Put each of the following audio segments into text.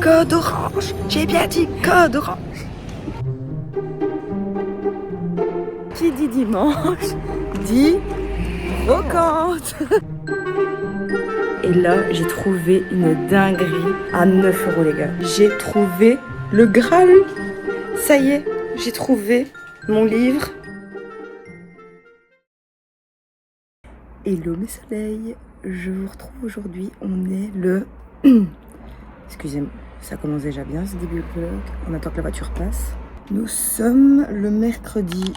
Code orange. J'ai bien dit code orange. Qui dit dimanche dit brocante. Et là, j'ai trouvé une dinguerie à 9 € les gars. J'ai trouvé le Graal. Ça y est, j'ai trouvé mon livre. Hello mes soleils, je vous retrouve aujourd'hui. On est le... Excusez-moi, ça commence déjà bien ce début de vlog. On attend que la voiture passe. Nous sommes le mercredi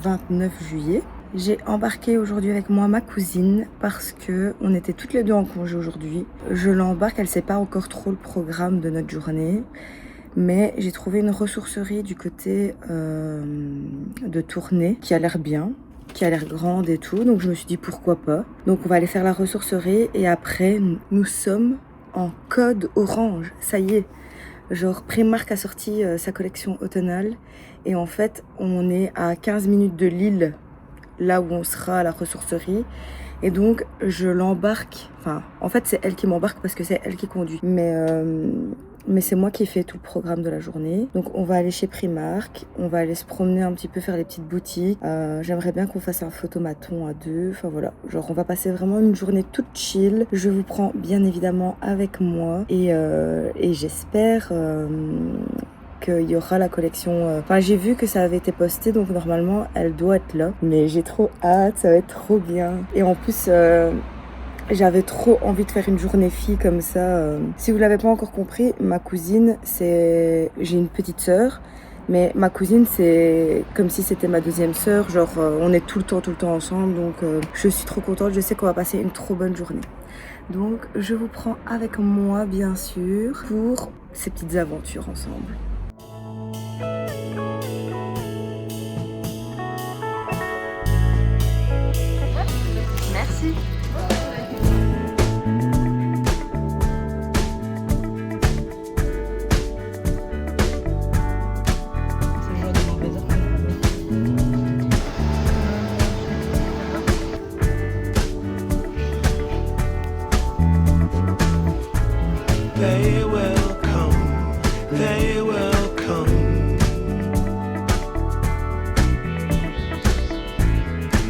29 juillet. J'ai embarqué aujourd'hui avec moi ma cousine parce que on était toutes les deux en congé aujourd'hui. Je l'embarque, elle ne sait pas encore trop le programme de notre journée. Mais j'ai trouvé une ressourcerie du côté de Tournai qui a l'air bien, qui a l'air grande et tout. Donc je me suis dit pourquoi pas. Donc on va aller faire la ressourcerie et après nous sommes en code orange. Ça y est. Genre Primark a sorti sa collection automnale et en fait on est à 15 minutes de Lille, là où on sera à la ressourcerie. Et donc je l'embarque, enfin en fait c'est elle qui m'embarque parce que c'est elle qui conduit. Mais c'est moi qui fais tout le programme de la journée. Donc on va aller chez Primark, on va aller se promener un petit peu, faire les petites boutiques. J'aimerais bien qu'on fasse un photomaton à deux. Enfin voilà, genre on va passer vraiment une journée toute chill. Je vous prends bien évidemment avec moi et j'espère qu'il y aura la collection. Enfin j'ai vu que ça avait été posté, donc normalement elle doit être là. Mais j'ai trop hâte, ça va être trop bien. Et en plus... j'avais trop envie de faire une journée fille comme ça. Si vous l'avez pas encore compris, ma cousine, c'est... J'ai une petite sœur, mais ma cousine, c'est comme si c'était ma deuxième sœur. Genre, on est tout le temps ensemble, donc je suis trop contente. Je sais qu'on va passer une trop bonne journée. Donc, je vous prends avec moi, bien sûr, pour ces petites aventures ensemble. Merci. They will come, they will come.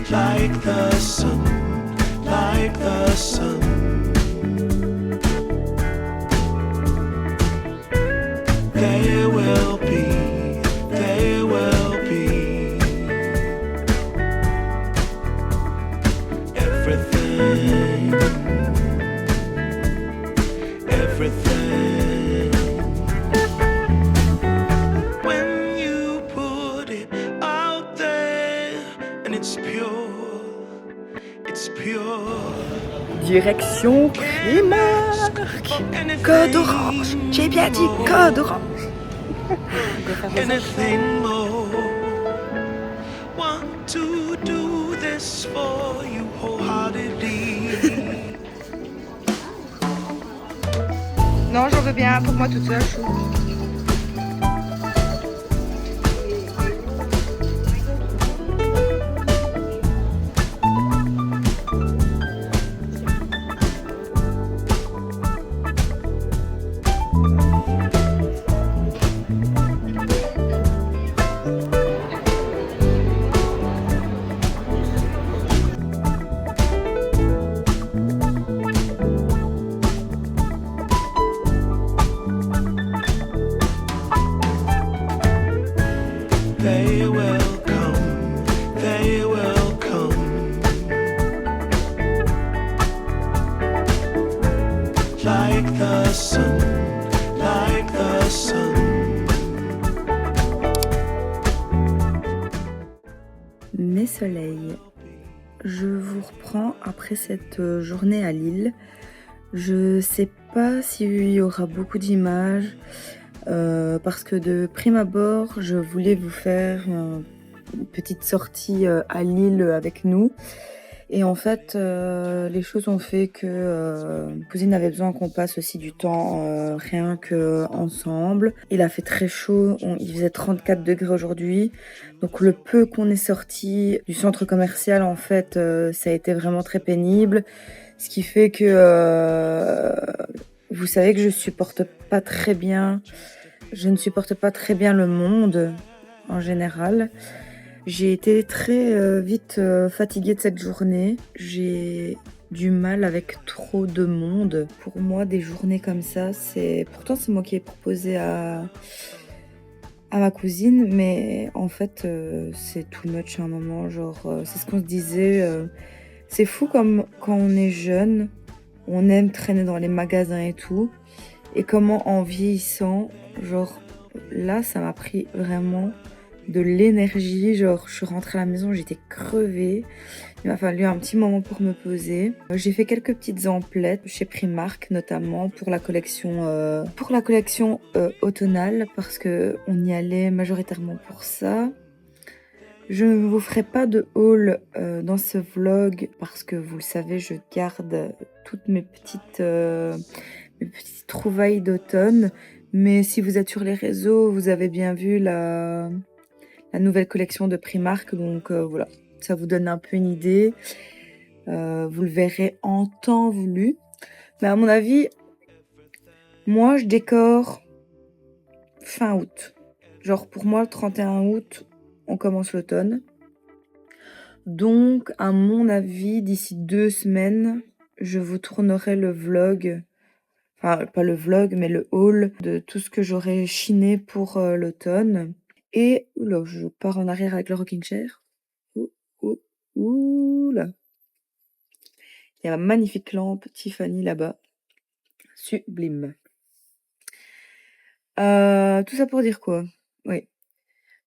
Like the sun, like the sun. They will be, they will be. Everything. Everything. When you put it out there and it's pure, it's pure. Direction Primark. Code orange. J'ai bien dit code orange. Anything more. Want to do this for you wholeheartedly. Non, j'en veux bien pour moi toute seule. They will come, they will come. Like the sun, like the sun. Mes soleils, je vous reprends après cette journée à Lille. Je sais pas s'il y aura beaucoup d'images. Parce que de prime abord, je voulais vous faire une petite sortie à Lille avec nous. Et en fait, les choses ont fait que cousine avait besoin qu'on passe aussi du temps rien que ensemble. Il a fait très chaud, il faisait 34 degrés aujourd'hui. Donc le peu qu'on est sorti du centre commercial, en fait, ça a été vraiment très pénible. Ce qui fait que Vous savez que je ne supporte pas très bien le monde en général. J'ai été très vite fatiguée de cette journée. J'ai du mal avec trop de monde. Pour moi, des journées comme ça, pourtant c'est moi qui ai proposé à ma cousine, mais en fait, c'est too much à un moment. Genre, c'est ce qu'on se disait. C'est fou comme quand on est jeune, on aime traîner dans les magasins et tout. Et comment en vieillissant, genre là, ça m'a pris vraiment de l'énergie. Genre, je suis rentrée à la maison, j'étais crevée. Il m'a fallu un petit moment pour me poser. J'ai fait quelques petites emplettes chez Primark, notamment pour la collection automnale, parce que on y allait majoritairement pour ça. Je ne vous ferai pas de haul dans ce vlog parce que vous le savez, je garde toutes mes petites trouvailles d'automne. Mais si vous êtes sur les réseaux, vous avez bien vu la nouvelle collection de Primark. Donc voilà, ça vous donne un peu une idée. Vous le verrez en temps voulu. Mais à mon avis, moi je décore fin août. Genre pour moi, le 31 août, on commence l'automne. Donc, à mon avis, d'ici 2 semaines, je vous tournerai le vlog, enfin pas le vlog, mais le haul de tout ce que j'aurai chiné pour l'automne. Et oula, je pars en arrière avec le rocking chair. Ouh, ouh, ouh là. Il y a ma magnifique lampe Tiffany là-bas. Sublime. Tout ça pour dire quoi? Oui.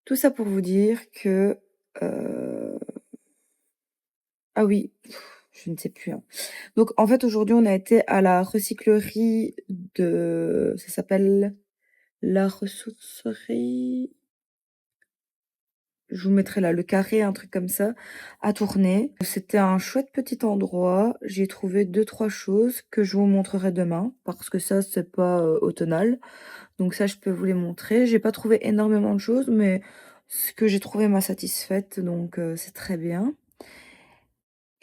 Tout ça pour vous dire que... Ah oui, je ne sais plus, hein. Donc en fait, aujourd'hui, on a été à la recyclerie ça s'appelle la ressourcerie, je vous mettrai là le carré, un truc comme ça, à Tournai. C'était un chouette petit endroit. J'ai trouvé 2-3 choses que je vous montrerai demain parce que ça, c'est pas automnal. Donc ça, je peux vous les montrer. J'ai pas trouvé énormément de choses, mais ce que j'ai trouvé m'a satisfaite, donc c'est très bien.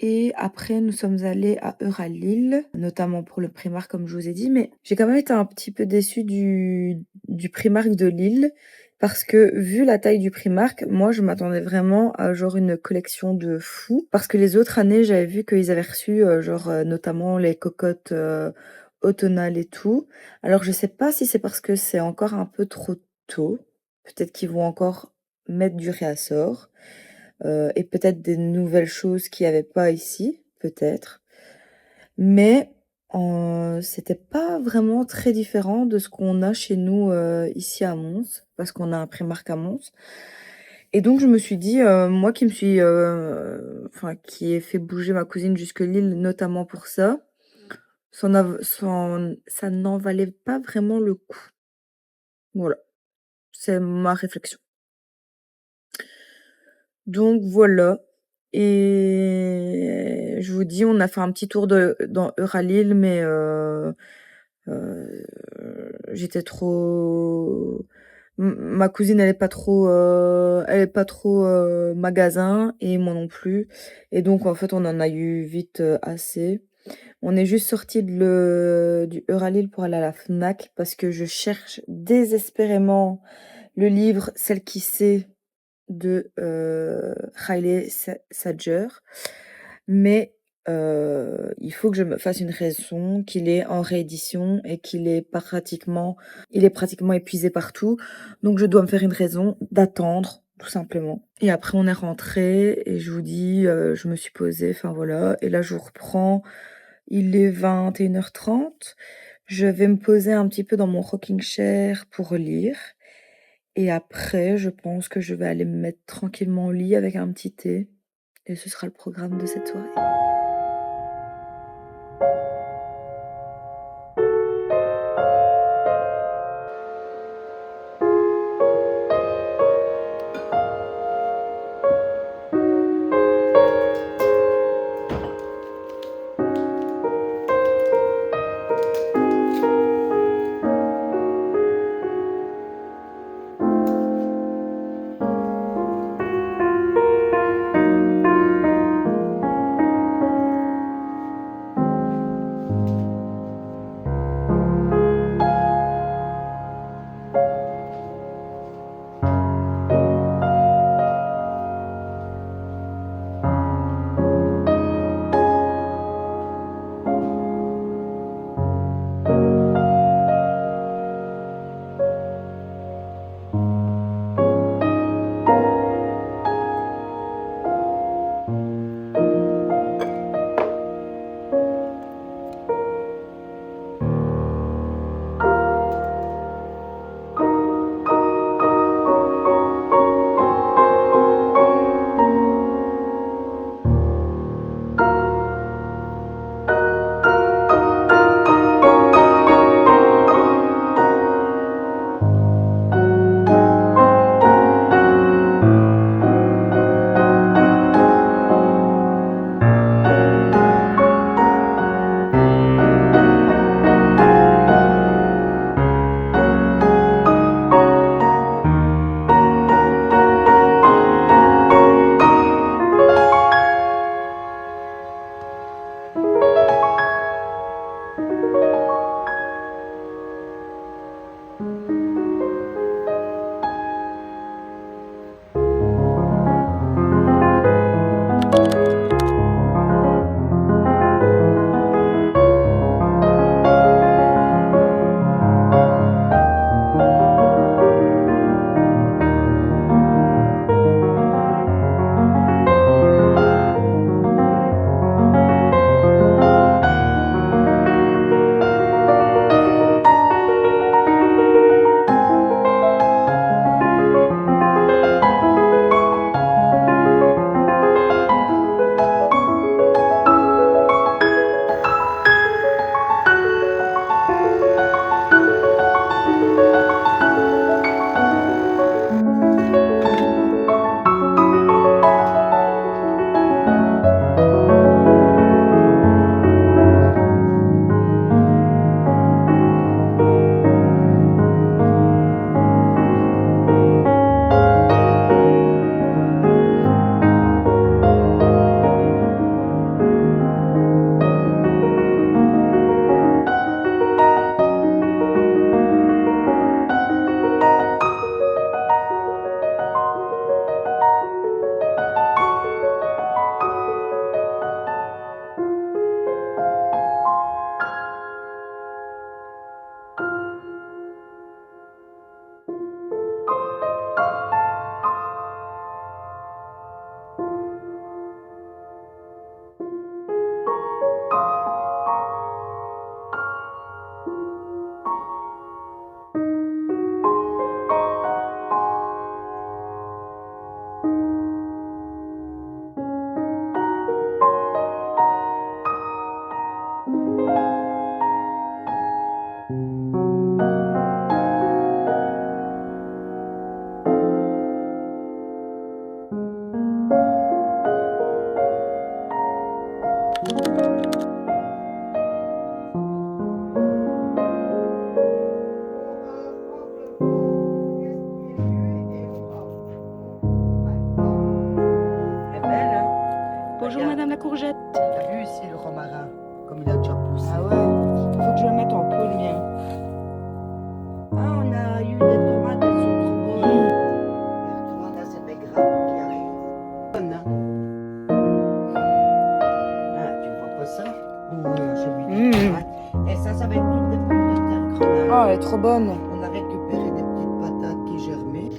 Et après, nous sommes allés à Euralil, notamment pour le Primark, comme je vous ai dit. Mais j'ai quand même été un petit peu déçue du Primark de Lille, parce que vu la taille du Primark, moi, je m'attendais vraiment à genre une collection de fous. Parce que les autres années, j'avais vu qu'ils avaient reçu notamment les cocottes automnales et tout. Alors, je sais pas si c'est parce que c'est encore un peu trop tôt. Peut-être qu'ils vont encore mettre du réassort. Et peut-être des nouvelles choses qu'il y avait pas ici, peut-être. Mais c'était pas vraiment très différent de ce qu'on a chez nous ici à Mons, parce qu'on a un Primark à Mons. Et donc je me suis dit, moi qui ai fait bouger ma cousine jusque Lille, notamment pour ça, ça n'en valait pas vraiment le coup. Voilà, c'est ma réflexion. Donc voilà. Et je vous dis, on a fait un petit tour dans Euralil, mais j'étais trop. Ma cousine, elle est pas trop magasin, et moi non plus. Et donc en fait, on en a eu vite assez. On est juste sorti du Euralil pour aller à la Fnac parce que je cherche désespérément le livre Celle qui sait de Haile Sadger, mais il faut que je me fasse une raison qu'il est en réédition et il est pratiquement épuisé partout, donc je dois me faire une raison d'attendre, tout simplement. Et après on est rentré et je vous dis, je me suis posée, enfin voilà, et là je vous reprends, il est 21h30, je vais me poser un petit peu dans mon rocking chair pour lire. Et après, je pense que je vais aller me mettre tranquillement au lit avec un petit thé. Et ce sera le programme de cette soirée. Oh, elle est trop bonne. On a récupéré des petites patates qui germaient.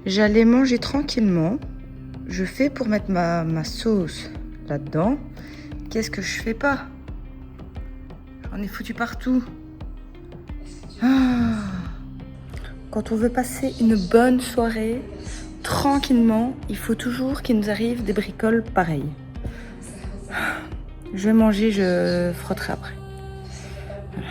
J'allais manger tranquillement. Je fais pour mettre ma sauce là-dedans. Qu'est-ce que je fais pas? J'en ai foutu partout. Ah. Quand on veut passer une bonne soirée, tranquillement, il faut toujours qu'il nous arrive des bricoles pareilles. Je vais manger, je frotterai après. Voilà.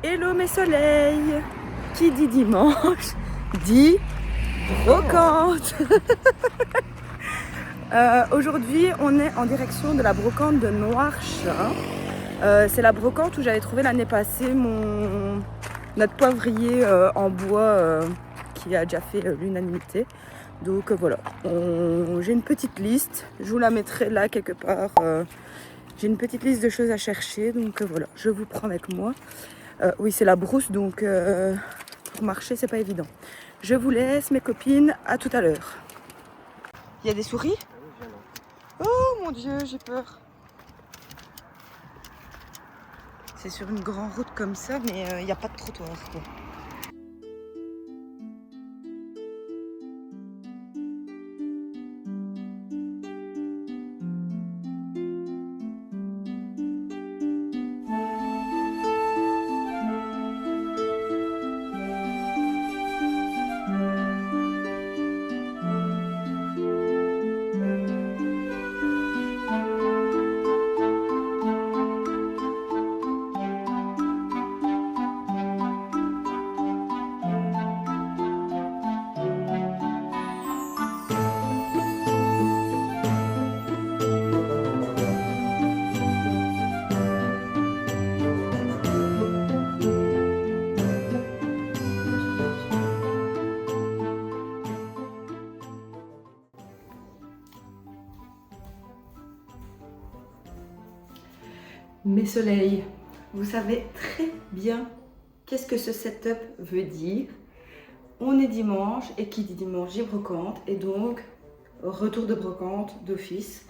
Hello mes soleils. Qui dit dimanche dit brocante. Aujourd'hui on est en direction de la brocante de Noirchat. C'est la brocante où j'avais trouvé l'année passée notre poivrier en bois qui a déjà fait l'unanimité. Donc voilà, j'ai une petite liste, je vous la mettrai là quelque part. J'ai une petite liste de choses à chercher, donc voilà, je vous prends avec moi. Oui, c'est la brousse, donc pour marcher, c'est pas évident. Je vous laisse, mes copines, à tout à l'heure. Il y a des souris? Oh mon Dieu, j'ai peur. C'est sur une grande route comme ça, mais il n'y a pas de trottoir, quoi. Mes soleils, vous savez très bien qu'est-ce que ce setup veut dire. On est dimanche et qui dit dimanche dit brocante et donc retour de brocante d'office.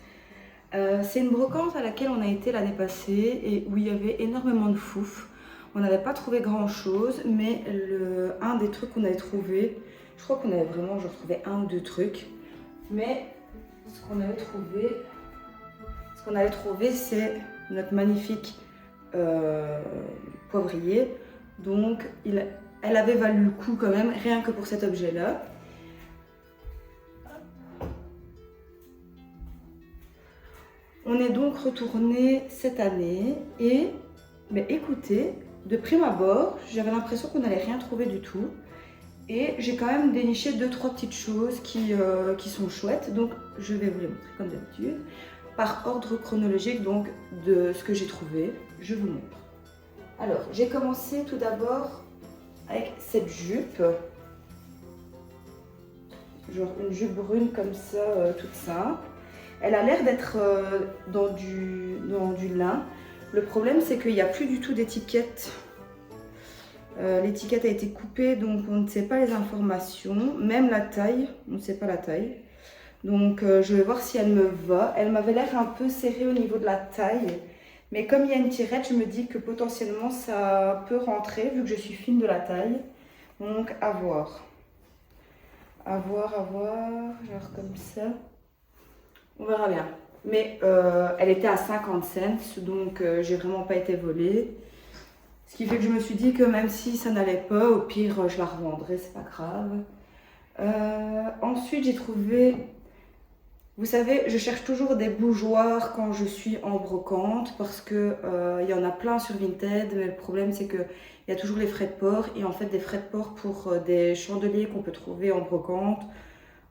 C'est une brocante à laquelle on a été l'année passée et où il y avait énormément de fouf. On n'avait pas trouvé grand chose, mais un des trucs qu'on avait trouvé, je crois qu'on avait vraiment trouvé un ou deux trucs, mais ce qu'on avait trouvé, c'est notre magnifique poivrier. Donc elle avait valu le coup quand même, rien que pour cet objet-là. On est donc retourné cette année et mais écoutez, de prime abord, j'avais l'impression qu'on n'allait rien trouver du tout. Et j'ai quand même déniché 2-3 petites choses qui sont chouettes. Donc je vais vous les montrer comme d'habitude. Par ordre chronologique donc de ce que j'ai trouvé, je vous montre. Alors j'ai commencé tout d'abord avec cette jupe. Genre une jupe brune comme ça, toute simple. Elle a l'air d'être dans du lin. Le problème, c'est qu'il n'y a plus du tout d'étiquette. L'étiquette a été coupée, donc on ne sait pas les informations. Même la taille, on ne sait pas la taille. Donc je vais voir si elle me va. Elle m'avait l'air un peu serrée au niveau de la taille. Mais comme il y a une tirette, je me dis que potentiellement ça peut rentrer, vu que je suis fine de la taille. Donc à voir. À voir, genre comme ça. On verra bien. Mais elle était à 50 cents, donc j'ai vraiment pas été volée. Ce qui fait que je me suis dit que même si ça n'allait pas, au pire je la revendrai, c'est pas grave. Ensuite j'ai trouvé, vous savez, je cherche toujours des bougeoirs quand je suis en brocante parce que il y en a plein sur Vinted, mais le problème c'est que il y a toujours les frais de port et en fait des frais de port pour des chandeliers qu'on peut trouver en brocante.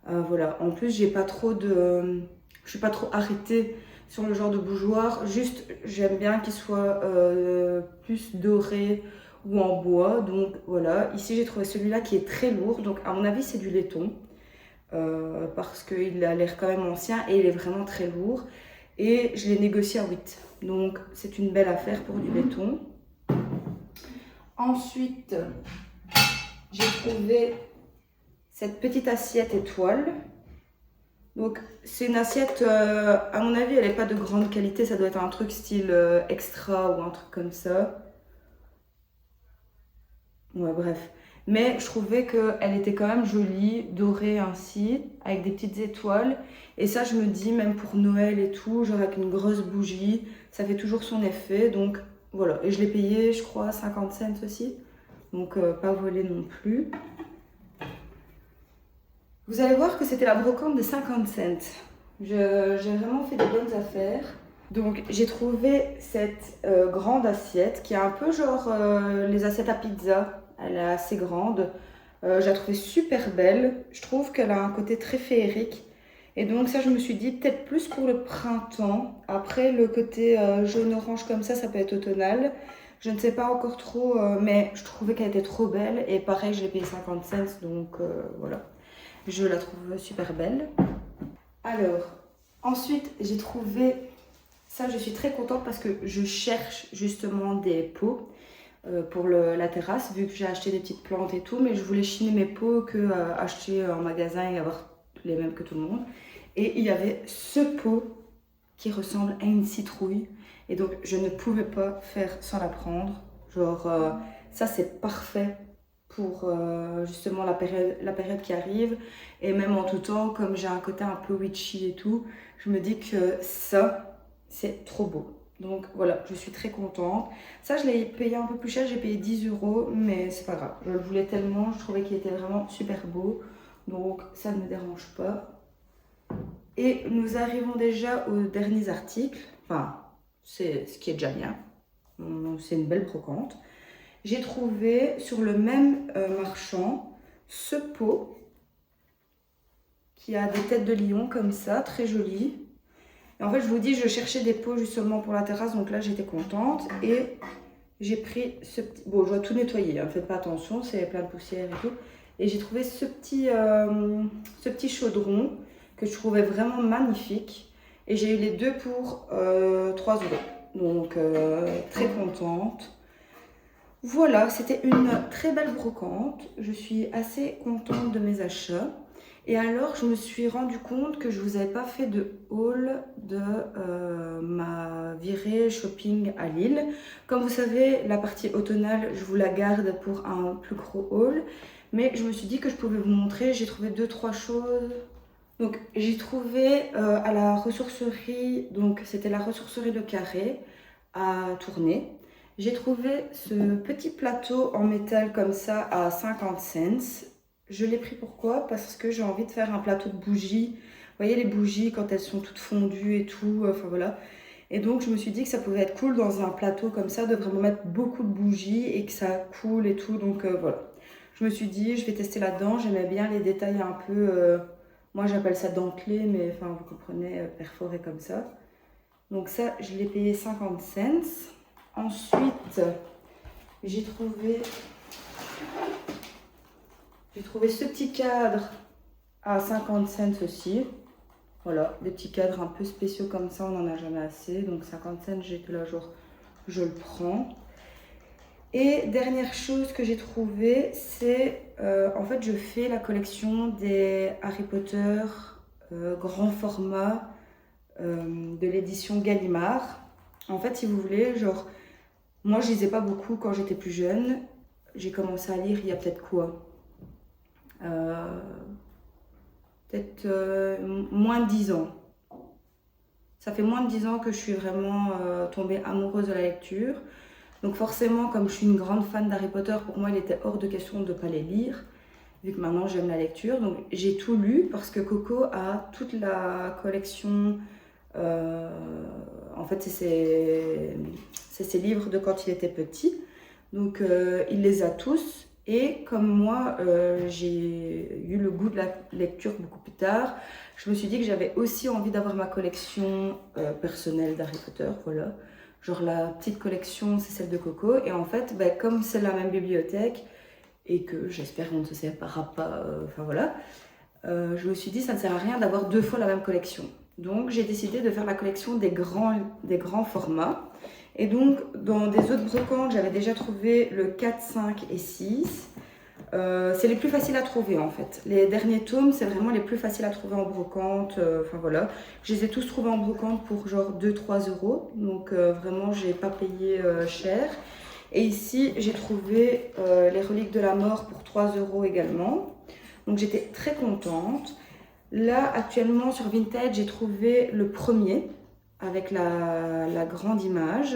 Voilà. En plus je suis pas trop arrêtée sur le genre de bougeoir, juste j'aime bien qu'il soit plus doré ou en bois. Donc voilà, ici j'ai trouvé celui-là qui est très lourd, donc à mon avis c'est du laiton parce qu'il a l'air quand même ancien et il est vraiment très lourd et je l'ai négocié à 8, donc c'est une belle affaire pour du laiton. Ensuite j'ai trouvé cette petite assiette étoile. Donc c'est une assiette, à mon avis elle n'est pas de grande qualité, ça doit être un truc style extra ou un truc comme ça. Ouais bref. Mais je trouvais qu'elle était quand même jolie, dorée ainsi, avec des petites étoiles. Et ça je me dis, même pour Noël et tout, genre avec une grosse bougie, ça fait toujours son effet. Donc voilà, et je l'ai payé je crois 50 cents aussi. Donc pas volé non plus. Vous allez voir que c'était la brocante des 50 cents. J'ai vraiment fait des bonnes affaires. Donc j'ai trouvé cette grande assiette qui est un peu genre les assiettes à pizza. Elle est assez grande. Je la trouvais super belle. Je trouve qu'elle a un côté très féerique. Et donc ça je me suis dit peut-être plus pour le printemps. Après le côté jaune-orange comme ça peut être automnal. Je ne sais pas encore trop, mais je trouvais qu'elle était trop belle. Et pareil, je l'ai payé 50 cents, donc voilà. Je la trouve super belle. Alors, ensuite, j'ai trouvé... Ça, je suis très contente parce que je cherche justement des pots pour la terrasse, vu que j'ai acheté des petites plantes et tout. Mais je voulais chiner mes pots que acheter en magasin et avoir les mêmes que tout le monde. Et il y avait ce pot qui ressemble à une citrouille. Et donc, je ne pouvais pas faire sans la prendre. Genre, ça, c'est parfait pour justement la période qui arrive. Et même en tout temps, comme j'ai un côté un peu witchy et tout, je me dis que ça, c'est trop beau. Donc voilà, je suis très contente. Ça, je l'ai payé un peu plus cher, j'ai payé 10 €, mais c'est pas grave. Je le voulais tellement, je trouvais qu'il était vraiment super beau. Donc ça ne me dérange pas. Et nous arrivons déjà aux derniers articles. Enfin, c'est ce qui est déjà bien. C'est une belle brocante. J'ai trouvé sur le même marchand ce pot qui a des têtes de lion comme ça, très joli. Et en fait, je vous dis, je cherchais des pots justement pour la terrasse, donc là j'étais contente. Et j'ai pris ce petit... Bon, je dois tout nettoyer, hein, faites pas attention, c'est plein de poussière et tout. Et j'ai trouvé ce petit chaudron que je trouvais vraiment magnifique. Et j'ai eu les deux pour 3 €. Donc très contente. Voilà, c'était une très belle brocante. Je suis assez contente de mes achats. Et alors, je me suis rendu compte que je ne vous avais pas fait de haul de ma virée shopping à Lille. Comme vous savez, la partie automnale, je vous la garde pour un plus gros haul. Mais je me suis dit que je pouvais vous montrer. J'ai trouvé 2-3 choses. Donc, j'ai trouvé à la ressourcerie, donc c'était la ressourcerie Le Carré à Tournai. J'ai trouvé ce petit plateau en métal comme ça à 50 cents. Je l'ai pris pourquoi? Parce que j'ai envie de faire un plateau de bougies. Vous voyez les bougies quand elles sont toutes fondues et tout, enfin voilà. Et donc je me suis dit que ça pouvait être cool dans un plateau comme ça de vraiment mettre beaucoup de bougies et que ça coule et tout. Donc voilà. Je me suis dit je vais tester là-dedans. J'aimais bien les détails un peu, moi j'appelle ça dentelé, mais enfin vous comprenez, perforé comme ça. Donc ça je l'ai payé 50 cents. Ensuite j'ai trouvé ce petit cadre à 50 cents aussi. Voilà, des petits cadres un peu spéciaux comme ça, on n'en a jamais assez. Donc 50 cents, j'étais là genre, je le prends. Et dernière chose que j'ai trouvé, c'est en fait je fais la collection des Harry Potter grand format de l'édition Gallimard. En fait, si vous voulez, genre, moi je lisais pas beaucoup quand j'étais plus jeune. J'ai commencé à lire il y a peut-être quoi moins de 10 ans. Ça fait moins de 10 ans que je suis vraiment tombée amoureuse de la lecture. Donc forcément, comme je suis une grande fan d'Harry Potter, pour moi il était hors de question de ne pas les lire, vu que maintenant j'aime la lecture. Donc j'ai tout lu parce que Coco a toute la collection. En fait, c'est ses livres de quand il était petit. Donc il les a tous. Et comme moi, j'ai eu le goût de la lecture beaucoup plus tard, je me suis dit que j'avais aussi envie d'avoir ma collection personnelle d'Harry Potter, voilà. Genre la petite collection, c'est celle de Coco. Et en fait, ben, comme c'est la même bibliothèque, et que j'espère qu'on ne se séparera pas, enfin voilà, je me suis dit ça ne sert à rien d'avoir 2 fois la même collection. Donc j'ai décidé de faire la collection des grands formats. Et donc, dans des autres brocantes, j'avais déjà trouvé le 4, 5 et 6. C'est les plus faciles à trouver en fait. Les derniers tomes, c'est vraiment les plus faciles à trouver en brocante. Enfin voilà. Je les ai tous trouvés en brocante pour genre 2-3 euros. Donc vraiment, j'ai pas payé cher. Et ici, j'ai trouvé les reliques de la mort pour 3 euros également. Donc j'étais très contente. Là, actuellement, sur Vinted, j'ai trouvé le premier avec la grande image.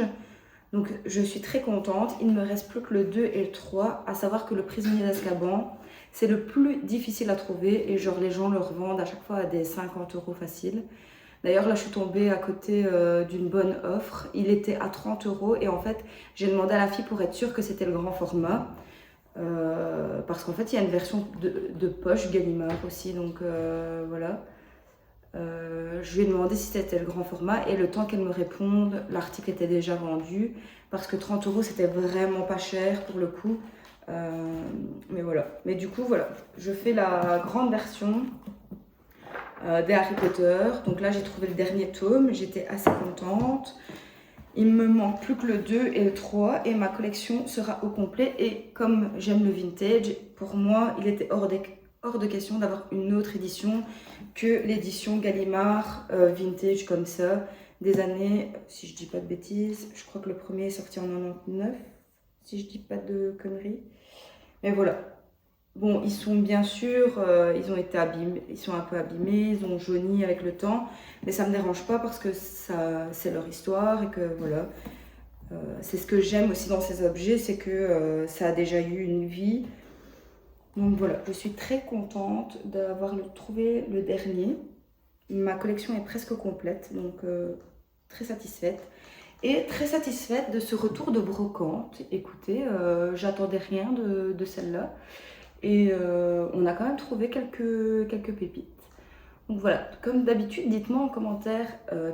Donc je suis très contente. Il ne me reste plus que le 2 et le 3, à savoir que le prisonnier d'Azkaban, c'est le plus difficile à trouver et genre les gens le revendent à chaque fois à des 50 euros facile. D'ailleurs là je suis tombée à côté d'une bonne offre. Il était à 30 euros et en fait j'ai demandé à la fille pour être sûre que c'était le grand format. Parce qu'en fait il y a une version de poche Gallimard aussi, donc voilà. Je lui ai demandé si c'était le grand format et le temps qu'elle me réponde, l'article était déjà vendu parce que 30 euros c'était vraiment pas cher pour le coup. Mais voilà. Mais du coup, voilà, je fais la grande version des Harry Potter. Donc là, j'ai trouvé le dernier tome, j'étais assez contente. Il me manque plus que le 2 et le 3 et ma collection sera au complet. Et comme j'aime le vintage, pour moi, il était hors de question d'avoir une autre édition que l'édition Gallimard vintage comme ça, des années, si je dis pas de bêtises, je crois que le premier est sorti en 99, si je dis pas de conneries. Mais voilà. Bon, ils sont bien sûr, ils ont été abîmés, ils sont un peu abîmés, ils ont jauni avec le temps, mais ça me dérange pas parce que ça, c'est leur histoire et que voilà. C'est ce que j'aime aussi dans ces objets, c'est que ça a déjà eu une vie. Donc voilà, je suis très contente d'avoir trouvé le dernier. Ma collection est presque complète, donc très satisfaite. Et très satisfaite de ce retour de brocante. Écoutez, j'attendais rien de celle-là. Et on a quand même trouvé quelques pépites. Donc voilà, comme d'habitude, dites-moi en commentaire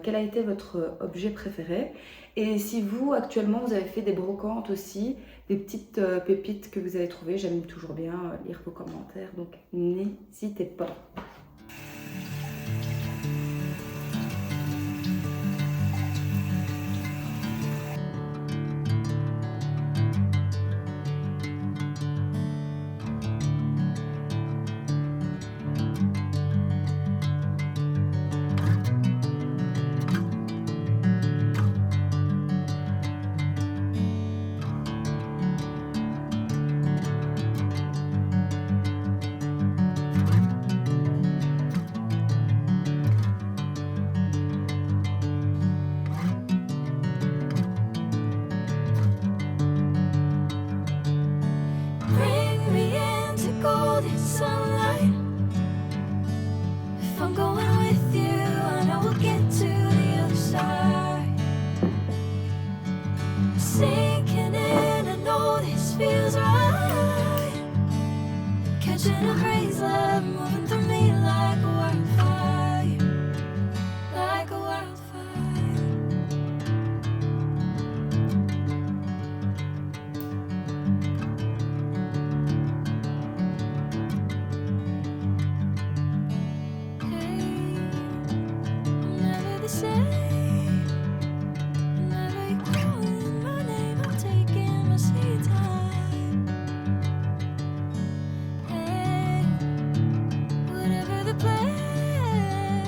quel a été votre objet préféré. Et si vous, actuellement, vous avez fait des brocantes aussi, des petites pépites que vous avez trouvées, j'aime toujours bien lire vos commentaires, donc n'hésitez pas. love moving through me like a wildfire, like a wildfire. Hey, I'm never the same. Whenever you're calling my name, I'm taking my sweet time. Hey, whatever the plan,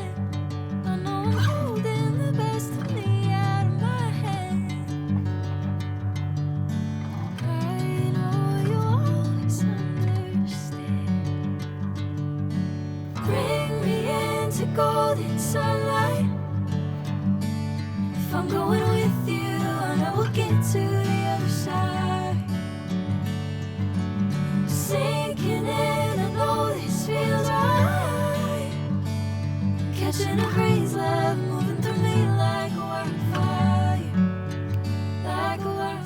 I know I'm holding the best of me out of my hand. I know you'll always understand. Bring me into golden sunlight. If I'm going with you, I know we'll get to the other side. Sinking in, I know this feels right. Catching a breeze, love moving through me like a wildfire, like a wildfire.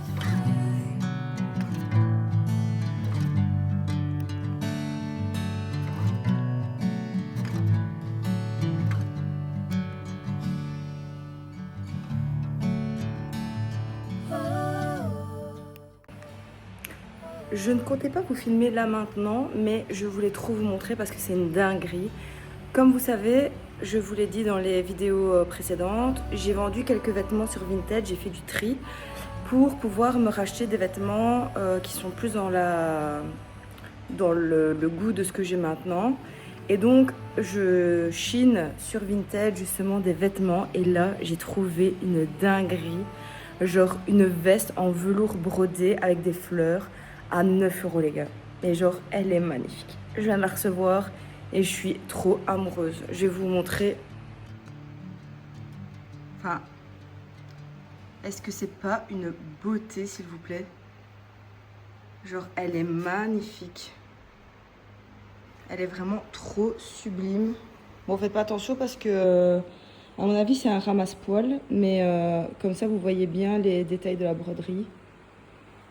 Je ne comptais pas vous filmer là maintenant, mais je voulais trop vous montrer parce que c'est une dinguerie. Comme vous savez, je vous l'ai dit dans les vidéos précédentes, j'ai vendu quelques vêtements sur Vinted, j'ai fait du tri pour pouvoir me racheter des vêtements qui sont plus dans le goût de ce que j'ai maintenant. Et donc, je chine sur Vinted justement des vêtements et là, j'ai trouvé une dinguerie. Genre une veste en velours brodé avec des fleurs à 9 € les gars. Et genre, elle est magnifique. Je viens de la recevoir et je suis trop amoureuse. Je vais vous montrer. Enfin, est-ce que c'est pas une beauté s'il vous plaît? Genre, elle est magnifique. Elle est vraiment trop sublime. Bon, faites pas attention parce que, à mon avis, c'est un ramasse-poil. Mais comme ça, vous voyez bien les détails de la broderie.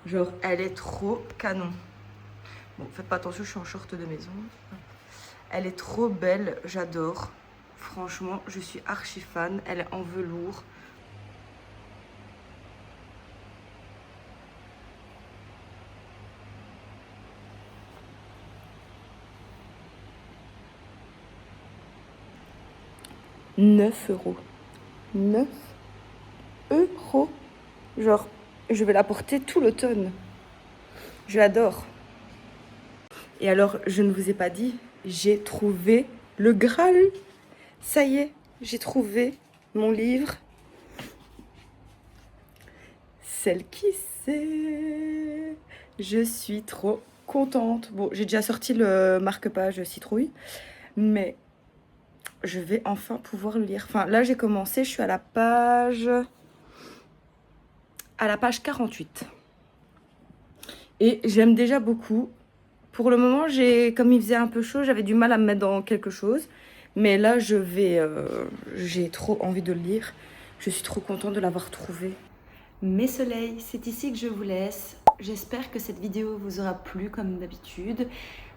Genre, elle est trop canon. Bon, faites pas attention, je suis en short de maison. Elle est trop belle, j'adore. Franchement, je suis archi fan. Elle est en velours. « 9 €. 9 €. Genre, je vais la porter tout l'automne. Je l'adore. Et alors, je ne vous ai pas dit, j'ai trouvé le Graal. Ça y est, j'ai trouvé mon livre. Celle qui sait. Je suis trop contente. Bon, j'ai déjà sorti le marque-page citrouille, mais je vais enfin pouvoir le lire. Enfin, là, j'ai commencé, je suis à la page 48. Et j'aime déjà beaucoup. Pour le moment, comme il faisait un peu chaud, j'avais du mal à me mettre dans quelque chose. Mais là, j'ai trop envie de le lire. Je suis trop contente de l'avoir trouvé. Mes soleils, c'est ici que je vous laisse. J'espère que cette vidéo vous aura plu comme d'habitude.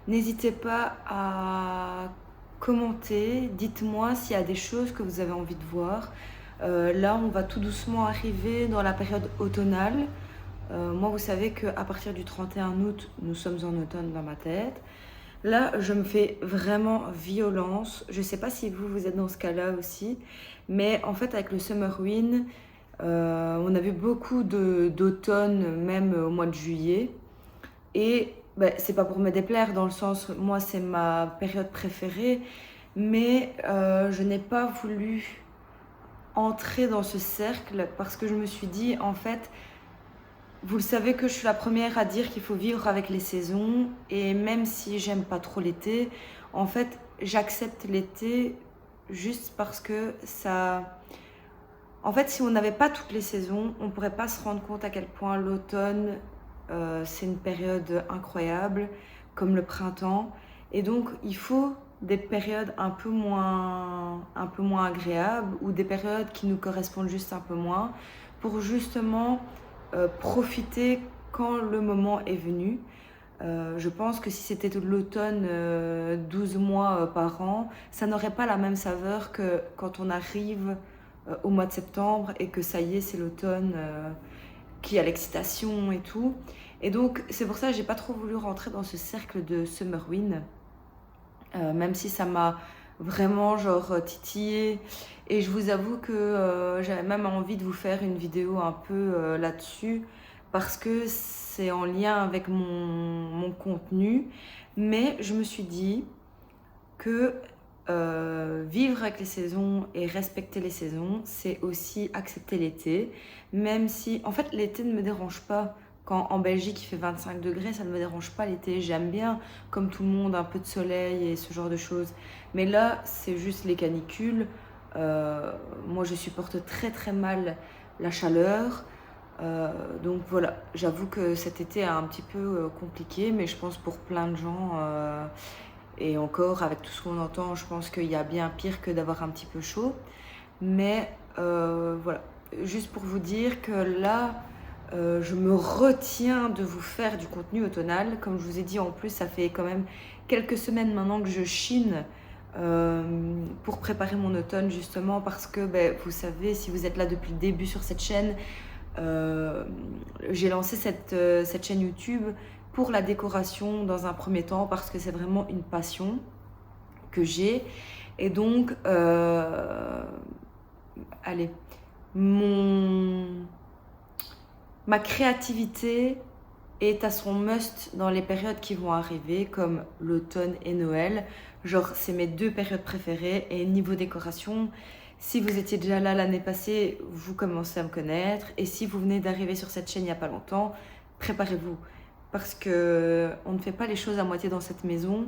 N'hésitez pas à commenter. Dites-moi s'il y a des choses que vous avez envie de voir. Là, on va tout doucement arriver dans la période automnale. Moi, vous savez qu'à partir du 31 août, nous sommes en automne dans ma tête. Là, je me fais vraiment violence. Je ne sais pas si vous êtes dans ce cas-là aussi. Mais en fait, avec le Summer Wind, on a vu beaucoup d'automne, même au mois de juillet. Et c'est pas pour me déplaire, dans le sens, moi, c'est ma période préférée. Mais je n'ai pas voulu entrer dans ce cercle parce que je me suis dit, en fait, vous le savez que je suis la première à dire qu'il faut vivre avec les saisons. Et même si j'aime pas trop l'été, en fait, j'accepte l'été juste parce que ça... En fait, si on n'avait pas toutes les saisons, on pourrait pas se rendre compte à quel point l'automne, c'est une période incroyable, comme le printemps. Et donc, il faut des périodes un peu moins agréables ou des périodes qui nous correspondent juste un peu moins pour justement profiter quand le moment est venu. Je pense que si c'était de l'automne, 12 mois par an, ça n'aurait pas la même saveur que quand on arrive au mois de septembre et que ça y est, c'est l'automne qui a l'excitation et tout. Et donc, c'est pour ça que j'ai pas trop voulu rentrer dans ce cercle de Summerwin, même si ça m'a vraiment genre titillé. Et je vous avoue que j'avais même envie de vous faire une vidéo un peu là-dessus, parce que c'est en lien avec mon contenu. Mais je me suis dit que vivre avec les saisons et respecter les saisons, c'est aussi accepter l'été. Même si, en fait, l'été ne me dérange pas. Quand en Belgique il fait 25 degrés, ça ne me dérange pas l'été. J'aime bien, comme tout le monde, un peu de soleil et ce genre de choses. Mais là, c'est juste les canicules. Moi, je supporte très très mal la chaleur. Donc voilà, j'avoue que cet été est un petit peu compliqué, mais je pense pour plein de gens. Et encore, avec tout ce qu'on entend, je pense qu'il y a bien pire que d'avoir un petit peu chaud. Mais voilà, juste pour vous dire que là, je me retiens de vous faire du contenu automnal. Comme je vous ai dit, en plus, ça fait quand même quelques semaines maintenant que je chine pour préparer mon automne, justement parce que, vous savez, si vous êtes là depuis le début sur cette chaîne, j'ai lancé cette chaîne YouTube pour la décoration dans un premier temps, parce que c'est vraiment une passion que j'ai. Et donc, allez, ma créativité est à son must dans les périodes qui vont arriver, comme l'automne et Noël. Genre, c'est mes deux périodes préférées. Et niveau décoration, si vous étiez déjà là l'année passée, vous commencez à me connaître. Et si vous venez d'arriver sur cette chaîne il n'y a pas longtemps, préparez-vous. Parce que on ne fait pas les choses à moitié dans cette maison.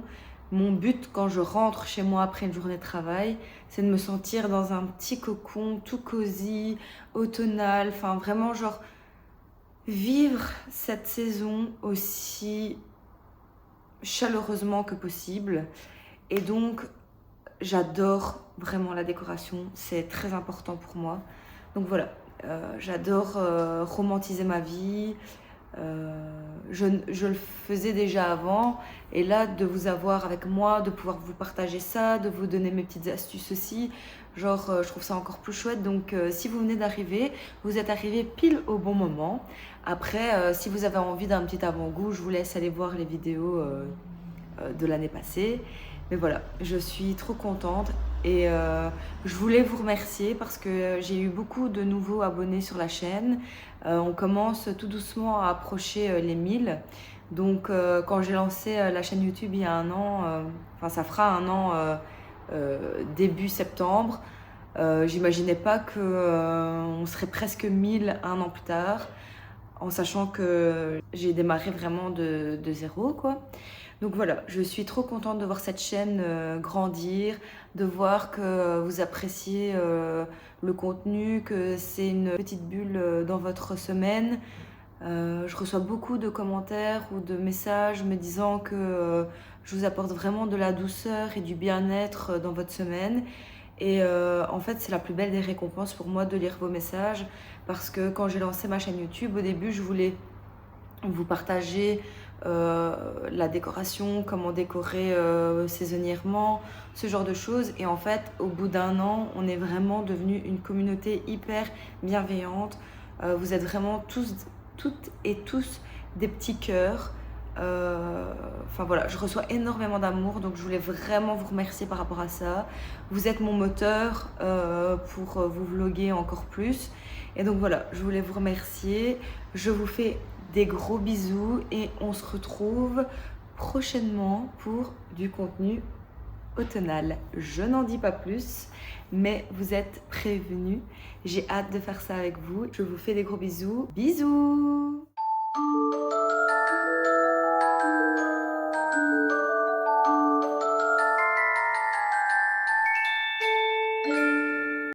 Mon but quand je rentre chez moi après une journée de travail, c'est de me sentir dans un petit cocon tout cosy, automnal, enfin vraiment genre vivre cette saison aussi chaleureusement que possible. Et donc j'adore vraiment la décoration, c'est très important pour moi. Donc voilà, j'adore romantiser ma vie. Je le faisais déjà avant, et là de vous avoir avec moi, de pouvoir vous partager ça, de vous donner mes petites astuces aussi, genre je trouve ça encore plus chouette. Donc si vous venez d'arriver, vous êtes arrivé pile au bon moment. Après si vous avez envie d'un petit avant-goût, je vous laisse aller voir les vidéos de l'année passée. Mais voilà, je suis trop contente et je voulais vous remercier parce que j'ai eu beaucoup de nouveaux abonnés sur la chaîne. On commence tout doucement à approcher les 1000. Donc quand j'ai lancé la chaîne YouTube il y a un an, enfin ça fera un an début septembre, j'imaginais pas qu'on serait presque 1000 un an plus tard, en sachant que j'ai démarré vraiment de zéro, quoi. Donc voilà, je suis trop contente de voir cette chaîne grandir, de voir que vous appréciez le contenu, que c'est une petite bulle dans votre semaine. Je reçois beaucoup de commentaires ou de messages me disant que je vous apporte vraiment de la douceur et du bien-être dans votre semaine. Et en fait, c'est la plus belle des récompenses pour moi de lire vos messages, parce que quand j'ai lancé ma chaîne YouTube, au début, je voulais vous partager la décoration, comment décorer saisonnièrement, ce genre de choses. Et en fait, au bout d'un an, on est vraiment devenu une communauté hyper bienveillante. Vous êtes vraiment toutes et tous des petits cœurs. Enfin voilà, je reçois énormément d'amour, donc je voulais vraiment vous remercier par rapport à ça. Vous êtes mon moteur pour vous vloguer encore plus. Et donc voilà, je voulais vous remercier. Je vous fais des gros bisous et on se retrouve prochainement pour du contenu automnal. Je n'en dis pas plus, mais vous êtes prévenus. J'ai hâte de faire ça avec vous. Je vous fais des gros bisous. Bisous!